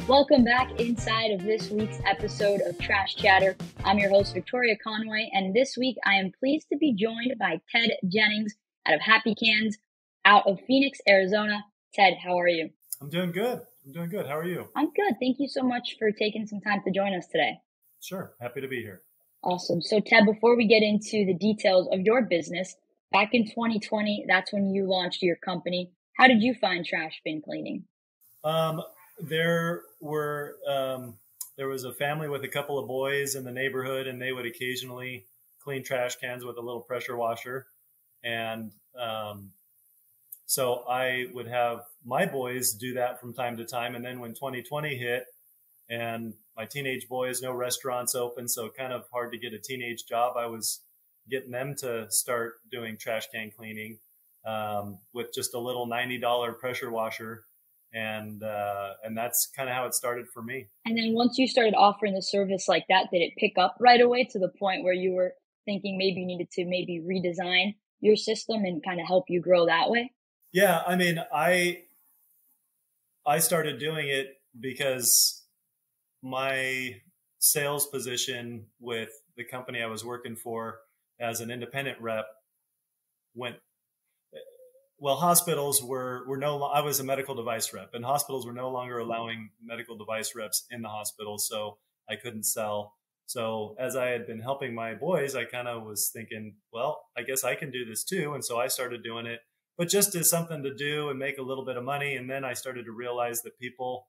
Welcome back inside of this week's episode of Trash Chatter. I'm your host, Victoria Conway, and this week I am pleased to be joined by Ted Jennings out of Happy Cans out of Phoenix, Arizona. Ted, how are you? I'm doing good. How are you? I'm good. Thank you so much for taking some time to join us today. Sure. Happy to be here. Awesome. So, Ted, before we get into the details of your business, back in 2020, that's when you launched your company. How did you find trash bin cleaning? There was a family with a couple of boys in the neighborhood, and they would occasionally clean trash cans with a little pressure washer. And so I would have my boys do that from time to time. And then when 2020 hit and my teenage boys, no restaurants open, so kind of hard to get a teenage job, I was getting them to start doing trash can cleaning with just a little $90 pressure washer. And that's kind of how it started for me. And then once you started offering the service like that, did it pick up right away to the point where you were thinking maybe you needed to maybe redesign your system and kind of help you grow that way? Yeah, I mean, I started doing it because my sales position with the company I was working for as an independent rep went well. Hospitals were I was a medical device rep, and hospitals were no longer allowing medical device reps in the hospital, so I couldn't sell. So as I had been helping my boys, I kind of was thinking, well, I guess I can do this too. And so I started doing it, but just as something to do and make a little bit of money. And then I started to realize that people,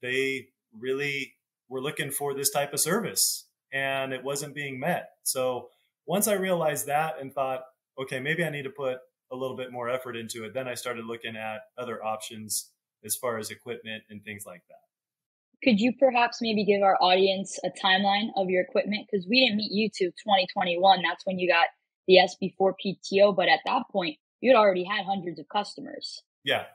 they really were looking for this type of service and it wasn't being met. So once I realized that and thought, okay, maybe I need to put a little bit more effort into it, then I started looking at other options as far as equipment and things like that. Could you perhaps maybe give our audience a timeline of your equipment? Because we didn't meet you to 2021. That's when you got the SB4 PTO. But at that point, you'd already had hundreds of customers. Yeah.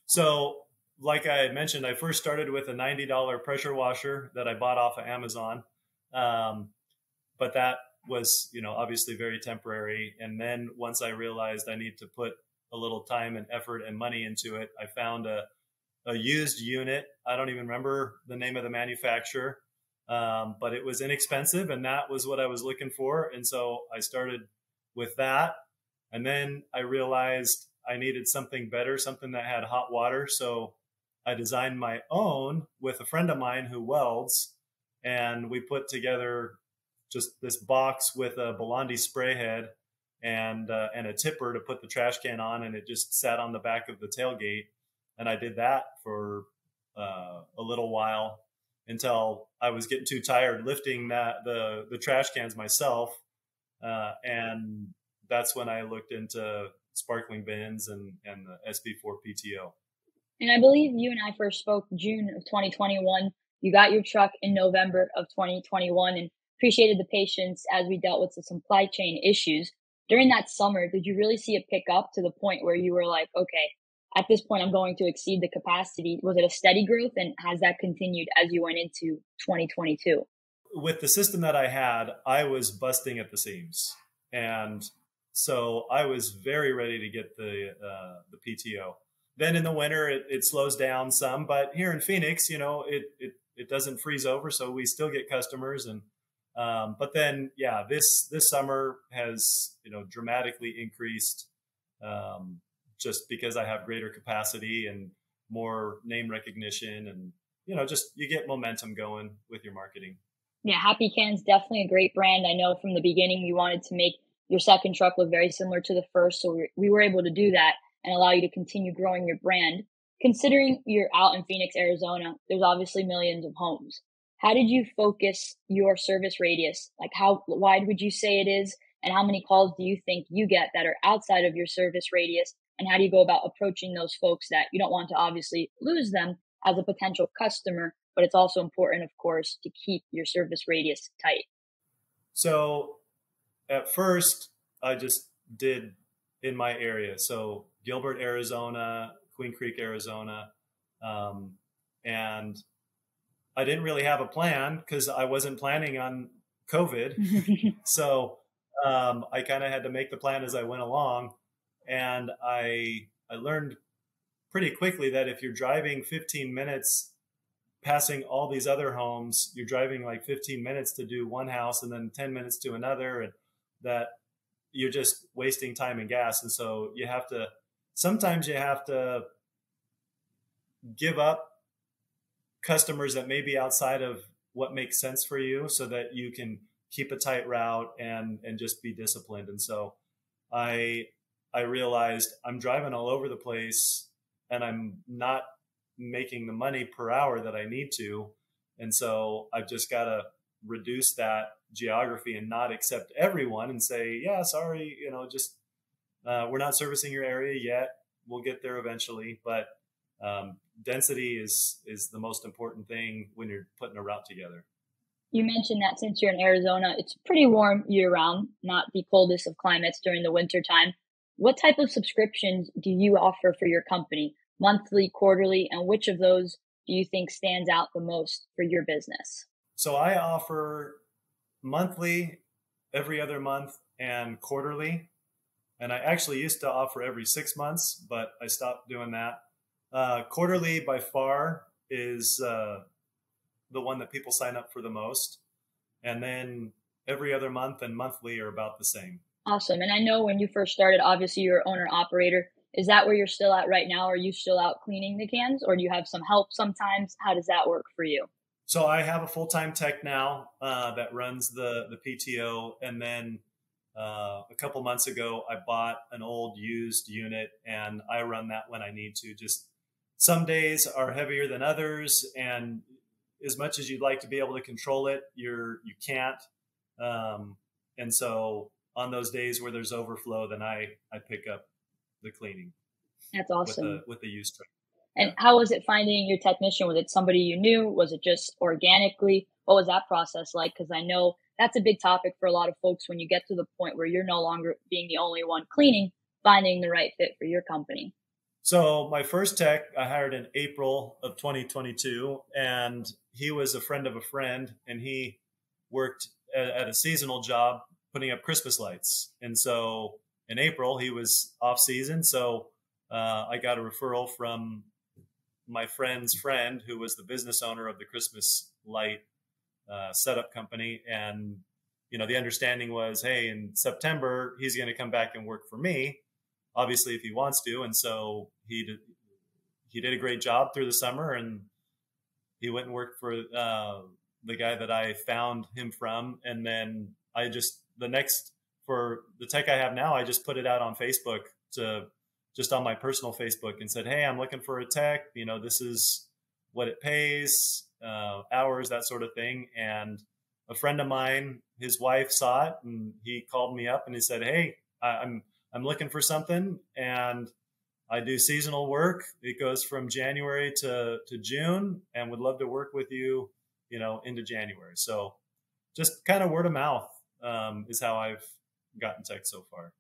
So like I had mentioned, I first started with a $90 pressure washer that I bought off of Amazon. But that was, obviously very temporary. And then once I realized I need to put a little time and effort and money into it, I found a used unit. I don't even remember the name of the manufacturer, but it was inexpensive and that was what I was looking for. And so I started with that. And then I realized I needed something better, something that had hot water. So I designed my own with a friend of mine who welds, and we put together just this box with a Belandi spray head and a tipper to put the trash can on. And it just sat on the back of the tailgate. And I did that for a little while until I was getting too tired lifting the trash cans myself. And that's when I looked into sparkling bins and the SB4 PTO. And I believe you and I first spoke June of 2021. You got your truck in November of 2021 and appreciated the patience as we dealt with the supply chain issues. During that summer, did you really see it pick up to the point where you were like, okay, at this point, I'm going to exceed the capacity? Was it a steady growth, and has that continued as you went into 2022? With the system that I had, I was busting at the seams. And so I was very ready to get the PTO. Then in the winter, it slows down some, but here in Phoenix, it doesn't freeze over. So we still get customers. And but then, yeah, this summer has, dramatically increased just because I have greater capacity and more name recognition and, just you get momentum going with your marketing. Yeah, Happy Cans, definitely a great brand. I know from the beginning you wanted to make your second truck look very similar to the first. So we were able to do that and allow you to continue growing your brand. Considering you're out in Phoenix, Arizona, there's obviously millions of homes. How did you focus your service radius? Like how wide would you say it is? And how many calls do you think you get that are outside of your service radius? And how do you go about approaching those folks that you don't want to obviously lose them as a potential customer, but it's also important, of course, to keep your service radius tight? So at first, I just did in my area. So Gilbert, Arizona, Queen Creek, Arizona. And I didn't really have a plan because I wasn't planning on COVID. So I kind of had to make the plan as I went along. And I learned pretty quickly that if you're driving 15 minutes passing all these other homes. You're driving like 15 minutes to do one house and then 10 minutes to another, and that you're just wasting time and gas. And so sometimes you have to give up customers that may be outside of what makes sense for you so that you can keep a tight route and just be disciplined. And so I realized I'm driving all over the place and I'm not making the money per hour that I need to. And so I've just got to reduce that geography and not accept everyone and say, yeah, sorry, just we're not servicing your area yet. We'll get there eventually. But density is the most important thing when you're putting a route together. You mentioned that since you're in Arizona, it's pretty warm year round, not the coldest of climates during the winter time. What type of subscriptions do you offer for your company? Monthly, quarterly, and which of those do you think stands out the most for your business? So I offer monthly, every other month, and quarterly. And I actually used to offer every 6 months, but I stopped doing that. Quarterly by far is the one that people sign up for the most. And then every other month and monthly are about the same. Awesome. And I know when you first started, obviously you're owner operator. Is that where you're still at right now? Are you still out cleaning the cans, or do you have some help sometimes? How does that work for you? So I have a full-time tech now that runs the PTO. And then a couple months ago, I bought an old used unit and I run that when I need to. Just some days are heavier than others. And as much as you'd like to be able to control it, you can't. And so on those days where there's overflow, then I pick up the cleaning. That's awesome. With the used truck. And how was it finding your technician? Was it somebody you knew? Was it just organically? What was that process like? Because I know that's a big topic for a lot of folks when you get to the point where you're no longer being the only one cleaning, finding the right fit for your company. So my first tech I hired in April of 2022, and he was a friend of a friend, and he worked at a seasonal job putting up Christmas lights. And so in April, he was off season. So I got a referral from my friend's friend, who was the business owner of the Christmas light setup company. And, the understanding was, hey, in September, he's going to come back and work for me, obviously, if he wants to. And so he did a great job through the summer, and he went and worked for the guy that I found him from. And then for the tech I have now, I just put it out on Facebook just on my personal Facebook and said, hey, I'm looking for a tech. This is what it pays, hours, that sort of thing. And a friend of mine, his wife saw it, and he called me up and he said, hey, I'm looking for something, and I do seasonal work. It goes from January to June, and would love to work with you, into January. So just kind of word of mouth is how I've gotten tech so far.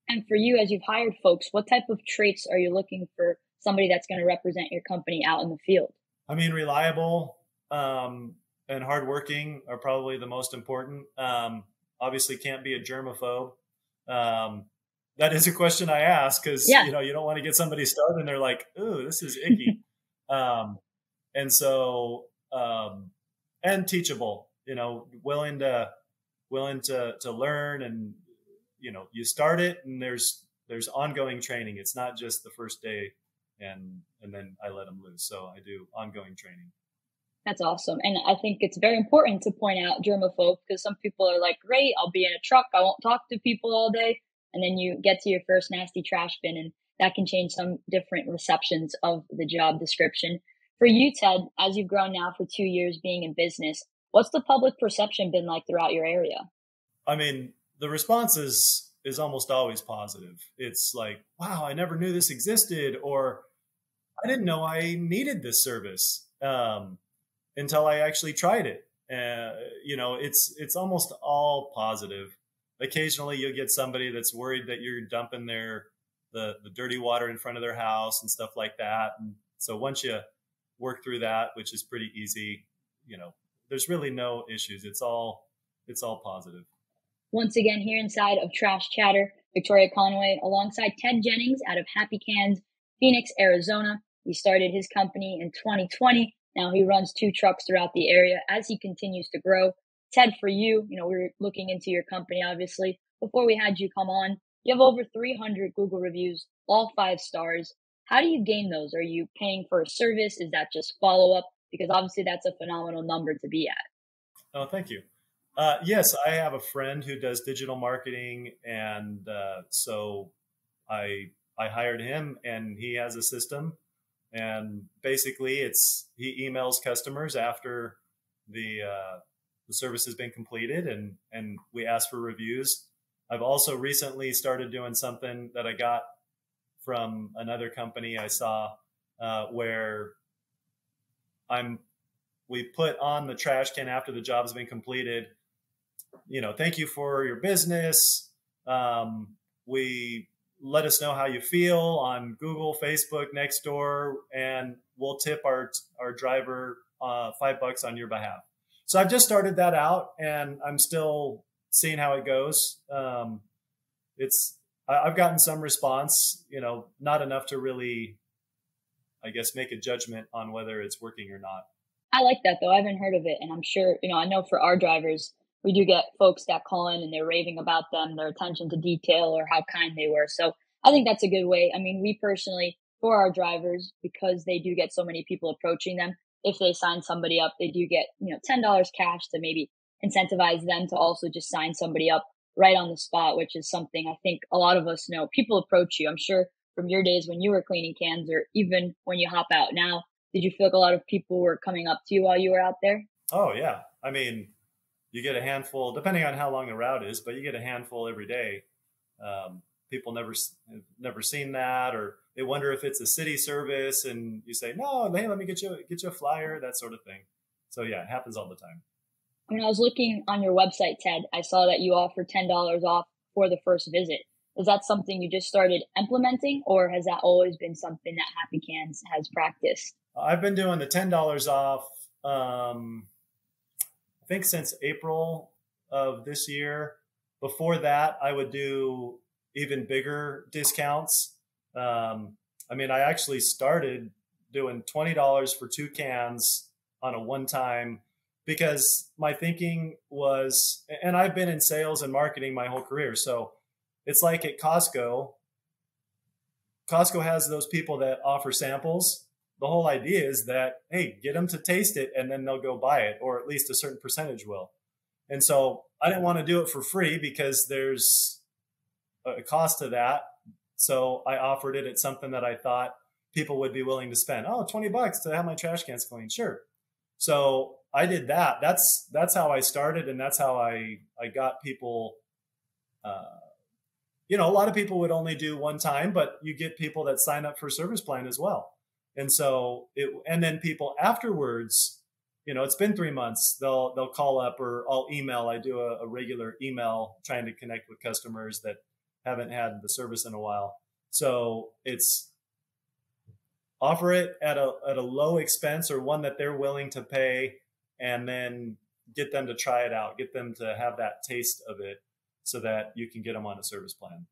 And for you, as you've hired folks, what type of traits are you looking for somebody that's going to represent your company out in the field? I mean, reliable and hardworking are probably the most important. Obviously can't be a germaphobe. That is a question I ask because, you don't want to get somebody started and they're like, ooh, this is icky. And so, and teachable, willing to learn, and, you start it and there's ongoing training. It's not just the first day and then I let them loose. So I do ongoing training. That's awesome. And I think it's very important to point out germaphobe, because some people are like, great, I'll be in a truck, I won't talk to people all day. And then you get to your first nasty trash bin, and that can change some different receptions of the job description. For you, Ted, as you've grown now for 2 years being in business, what's the public perception been like throughout your area? I mean, the response is almost always positive. It's like, wow, I never knew this existed, or I didn't know I needed this service until I actually tried it. It's almost all positive. Occasionally you'll get somebody that's worried that you're dumping the dirty water in front of their house and stuff like that. And so once you work through that, which is pretty easy, there's really no issues. It's all positive. Once again, here inside of Trash Chatter, Victoria Conway, alongside Ted Jennings out of Happy Cans, Phoenix, Arizona. He started his company in 2020, Now he runs 2 trucks throughout the area as he continues to grow. Ted, for you, we were looking into your company, obviously. Before we had you come on, you have over 300 Google reviews, all 5 stars. How do you gain those? Are you paying for a service? Is that just follow up? Because obviously that's a phenomenal number to be at. Oh, thank you. Yes, I have a friend who does digital marketing, and so I hired him, and he has a system, and basically he emails customers after the service has been completed, and we ask for reviews. I've also recently started doing something that I got from another company I saw, where we put on the trash can after the job has been completed, thank you for your business. We let us know how you feel on Google, Facebook, Nextdoor, and we'll tip our driver $5 on your behalf. So I've just started that out, and I'm still seeing how it goes. I've gotten some response, not enough to really, I guess, make a judgment on whether it's working or not. I like that though. I haven't heard of it. And I'm sure, I know for our drivers, we do get folks that call in and they're raving about them, their attention to detail or how kind they were. So I think that's a good way. I mean, we personally, for our drivers, because they do get so many people approaching them, if they sign somebody up, they do get, $10 cash to maybe incentivize them to also just sign somebody up right on the spot, which is something I think a lot of us know. People approach you. I'm sure from your days when you were cleaning cans or even when you hop out now, did you feel like a lot of people were coming up to you while you were out there? Oh, yeah. I mean, you get a handful, depending on how long the route is, but you get a handful every day. People never seen that, or they wonder if it's a city service, and you say, no, hey, let me get you a flyer, that sort of thing. So yeah, it happens all the time. When I was looking on your website, Ted, I saw that you offer $10 off for the first visit. Is that something you just started implementing, or has that always been something that Happy Cans has practiced? I've been doing the $10 off, I think since April of this year. Before that, I would do even bigger discounts. I actually started doing $20 for 2 cans on a one-time, because my thinking was, and I've been in sales and marketing my whole career. So it's like at Costco has those people that offer samples. The whole idea is that, hey, get them to taste it and then they'll go buy it, or at least a certain percentage will. And so I didn't want to do it for free because there's a cost to that. So I offered it at something that I thought people would be willing to spend. Oh, $20 to have my trash cans cleaned. Sure. So I did that. That's how I started. And that's how I got people, a lot of people would only do one time, but you get people that sign up for service plan as well. And so and then people afterwards, it's been 3 months, they'll call up, or I'll email. I do a regular email trying to connect with customers that haven't had the service in a while. So it's offer it at a low expense, or one that they're willing to pay, and then get them to try it out, get them to have that taste of it so that you can get them on a service plan.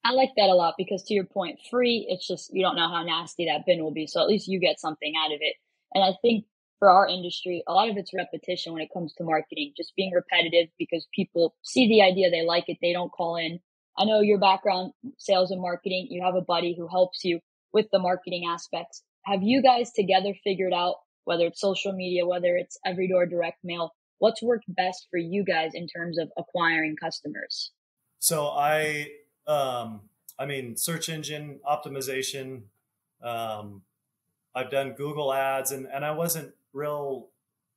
I like that a lot because, to your point, free, it's just you don't know how nasty that bin will be. So at least you get something out of it. And I think for our industry, a lot of it's repetition when it comes to marketing, just being repetitive because people see the idea, they like it, they don't call in. I know your background, sales and marketing, you have a buddy who helps you with the marketing aspects. Have you guys together figured out, whether it's social media, whether it's every door direct mail, what's worked best for you guys in terms of acquiring customers? So search engine optimization. I've done Google ads, and I wasn't real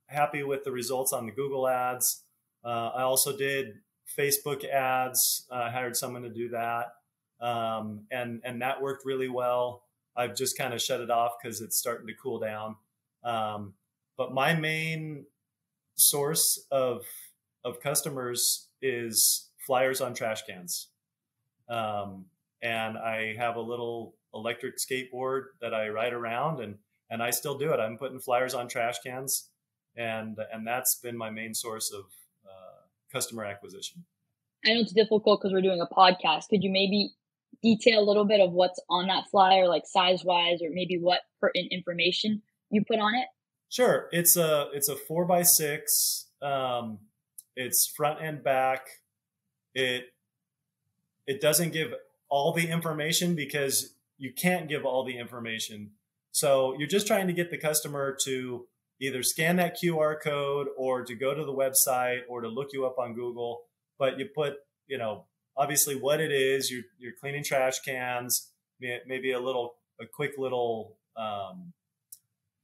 happy with the results on the Google ads. I also did Facebook ads. I hired someone to do that. And that worked really well. I've just kind of shut it off because it's starting to cool down. But my main source of customers is flyers on trash cans. And I have a little electric skateboard that I ride around, and I still do it. I'm putting flyers on trash cans, and that's been my main source of customer acquisition. I know it's difficult because we're doing a podcast. Could you maybe detail a little bit of what's on that flyer, like size wise, or maybe what pertinent information you put on it? Sure. It's a 4x6. It's front and back. It it doesn't give all the information because you can't give all the information. So you're just trying to get the customer to either scan that QR code or to go to the website or to look you up on Google. But you put, obviously what it is. You're cleaning trash cans, maybe a quick little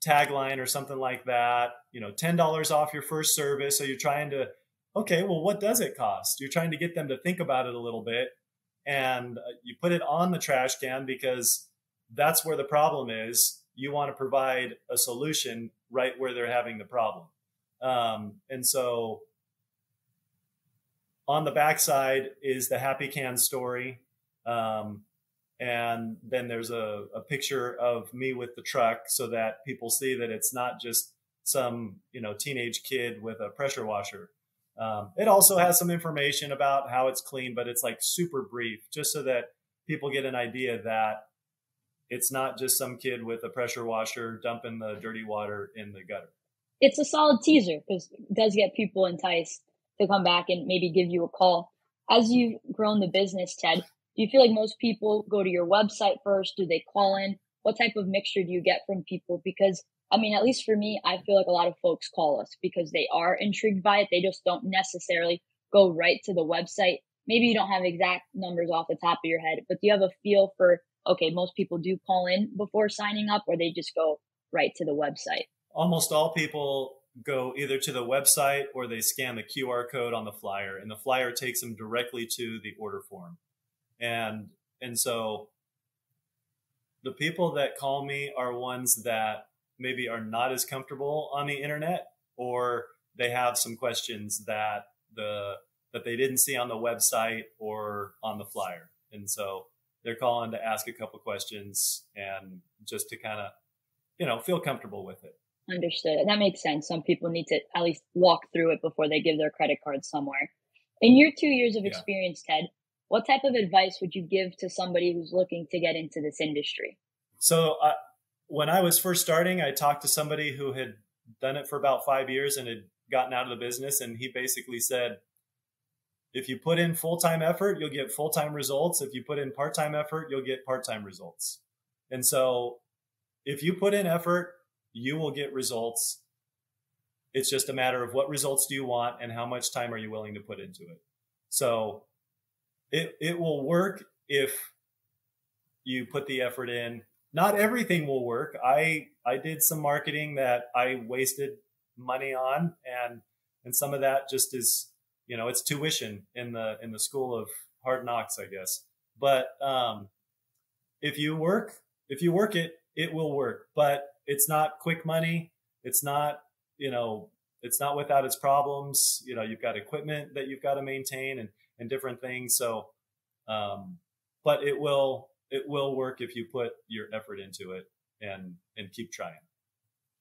tagline or something like that. $10 off your first service. So you're trying to, okay, well, what does it cost? You're trying to get them to think about it a little bit, and you put it on the trash can because that's where the problem is. You want to provide a solution right where they're having the problem. And so on the backside is the Happy Can story. And then there's a picture of me with the truck so that people see that it's not just some, teenage kid with a pressure washer. It also has some information about how it's clean, but it's like super brief, just so that people get an idea that it's not just some kid with a pressure washer dumping the dirty water in the gutter. It's a solid teaser because it does get people enticed to come back and maybe give you a call. As you've grown the business, Ted, do you feel like most people go to your website first? Do they call in? What type of mixture do you get from people? Because, at least for me, I feel like a lot of folks call us because they are intrigued by it. They just don't necessarily go right to the website. Maybe you don't have exact numbers off the top of your head, but do you have a feel for, okay, most people do call in before signing up, or they just go right to the website? Almost all people go either to the website or they scan the QR code on the flyer, and the flyer takes them directly to the order form. And so the people that call me are ones that maybe are not as comfortable on the internet, or they have some questions that they didn't see on the website or on the flyer. And so they're calling to ask a couple questions and just to kind of, feel comfortable with it. Understood. That makes sense. Some people need to at least walk through it before they give their credit card somewhere. In your 2 years of experience, Ted, what type of advice would you give to somebody who's looking to get into this industry? So when I was first starting, I talked to somebody who had done it for about 5 years and had gotten out of the business. And he basically said, if you put in full-time effort, you'll get full-time results. If you put in part-time effort, you'll get part-time results. And so if you put in effort, you will get results. It's just a matter of what results do you want and how much time are you willing to put into it. So it will work if you put the effort in. Not everything will work. I did some marketing that I wasted money on, and some of that just is, it's tuition in the school of hard knocks, I guess. But if you work it, it will work. But it's not quick money. It's not, it's not without its problems. You've got equipment that you've got to maintain and different things. So, but it will work if you put your effort into it and keep trying.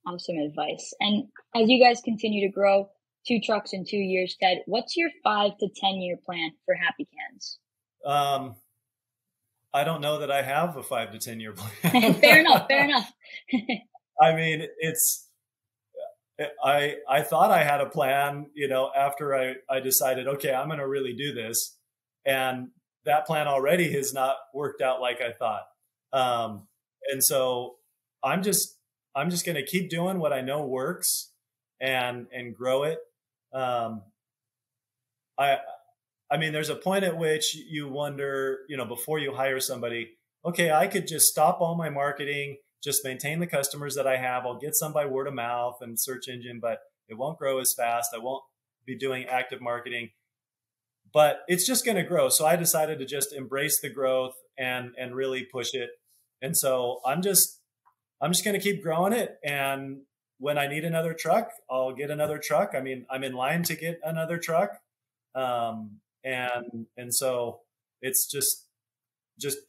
Awesome advice. And as you guys continue to grow 2 trucks in 2 years, Ted, what's your 5 to 10 year plan for Happy Cans? I don't know that I have a 5 to 10 year plan. Fair enough. I mean, I thought I had a plan, after I decided, okay, I'm going to really do this. And that plan already has not worked out like I thought. And so I'm just going to keep doing what I know works and grow it. I mean, there's a point at which you wonder, before you hire somebody, okay, I could just stop all my marketing, just maintain the customers that I have. I'll get some by word of mouth and search engine, but it won't grow as fast. I won't be doing active marketing, but it's just going to grow. So I decided to just embrace the growth and really push it. And so I'm just going to keep growing it. And when I need another truck, I'll get another truck. I mean, I'm in line to get another truck. And so it's just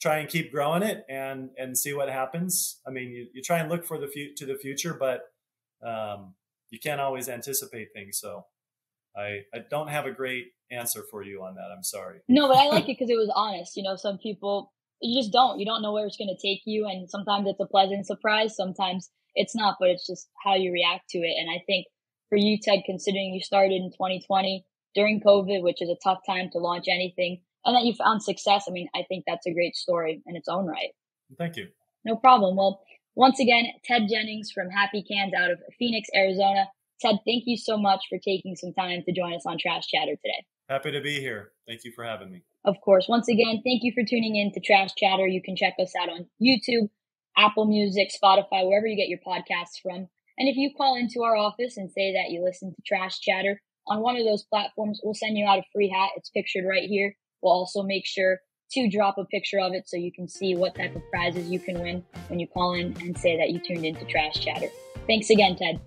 try and keep growing it and see what happens. I mean, you try and look for to the future, but you can't always anticipate things. So I don't have a great answer for you on that. I'm sorry. No, but I like it because it was honest. Some people, you don't know where it's going to take you. And sometimes it's a pleasant surprise. Sometimes it's not, but it's just how you react to it. And I think for you, Ted, considering you started in 2020 during COVID, which is a tough time to launch anything, and that you found success, I mean, I think that's a great story in its own right. Thank you. No problem. Well, once again, Ted Jennings from Happy Cans out of Phoenix, Arizona. Ted, thank you so much for taking some time to join us on Trash Chatter today. Happy to be here. Thank you for having me. Of course. Once again, thank you for tuning in to Trash Chatter. You can check us out on YouTube, Apple Music, Spotify, wherever you get your podcasts from. And if you call into our office and say that you listen to Trash Chatter on one of those platforms, we'll send you out a free hat. It's pictured right here. We'll also make sure to drop a picture of it so you can see what type of prizes you can win when you call in and say that you tuned into Trash Chatter. Thanks again, Ted.